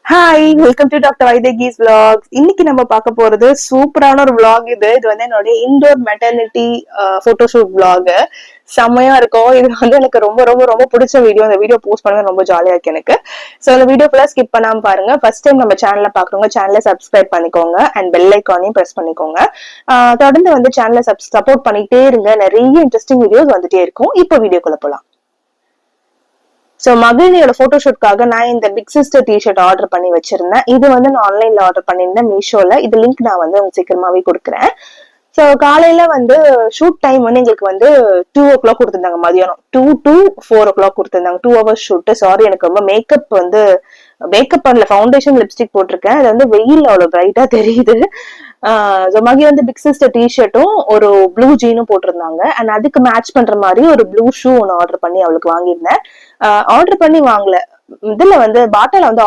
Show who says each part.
Speaker 1: Hi, welcome to doctor Vaidehi's vlogs. இன்னைக்கு நம்ம பார்க்க போறது சூப்பரான ஒரு vlog. இது வந்து என்னோட இன்டோர் மெட்டர்னிட்டி போட்டோஷூட் vlog. செம்மையா இருக்கும். இது வந்து எனக்கு ரொம்ப ரொம்ப ரொம்ப பிடிச்ச வீடியோ. இந்த வீடியோ போஸ்ட் பண்ண ரொம்ப ஜாலியா இருக்கு எனக்கு. சோ இந்த வீடியோ ஃபுல்லா ஸ்கிப் பண்ணாம பாருங்க. ஃபர்ஸ்ட் டைம் நம்ம சேனல்ல பாக்குறவங்க சேனலை சப்ஸ்கிரைப் பண்ணிக்கோங்க அண்ட் பெல் ஐக்கானையும் பிரஸ் பண்ணிக்கோங்க. தொடர்ந்து வந்து சேனலை சப்போர்ட் பண்ணிட்டே இருங்க. நிறைய இன்ட்ரெஸ்டிங் வீடியோஸ் வந்துட்டே இருக்கும். இப்போ வீடியோக்குள்ள போலாம். சோ மகிழினியோட போட்டோஷூட்காக நான் இந்த பிக் சிஸ்டர் டிஷர்ட் ஆர்டர் பண்ணி வச்சிருந்தேன். இது வந்து நான் ஆன்லைன்ல ஆர்டர் பண்ணியிருந்தேன் மீஷோல. இது லிங்க் நான் வந்து உங்களுக்கு சீக்கிரமாவே கொடுக்குறேன். சோ காலையில வந்து ஷூட் டைம் வந்து எங்களுக்கு வந்து 2:00 கொடுத்திருந்தாங்க. மதியானம் 2 to 4:00 கொடுத்திருந்தாங்க. 2 hours ஷூட். சாரி, எனக்கு ரொம்ப மேக்கப் பண்ணல, ஃபவுண்டேஷன் லிப்ஸ்டிக் போட்டிருக்கேன். அது வந்து வெயில் அவ்வளவு பிரைட்டா தெரியுது. மகி வந்து பிக் சிஸ்டர் டிஷர்ட்டும் ஒரு ப்ளூ ஜீனும் போட்டிருந்தாங்க. அண்ட் அதுக்கு மேட்ச் பண்ற மாதிரி ஒரு ப்ளூ ஷூ ஒன்னு ஆர்டர் பண்ணி அவளுக்கு வாங்கியிருந்தேன். ஆர்டர் பண்ணி வாங்கல, இதுல வந்து பாட்டால வந்து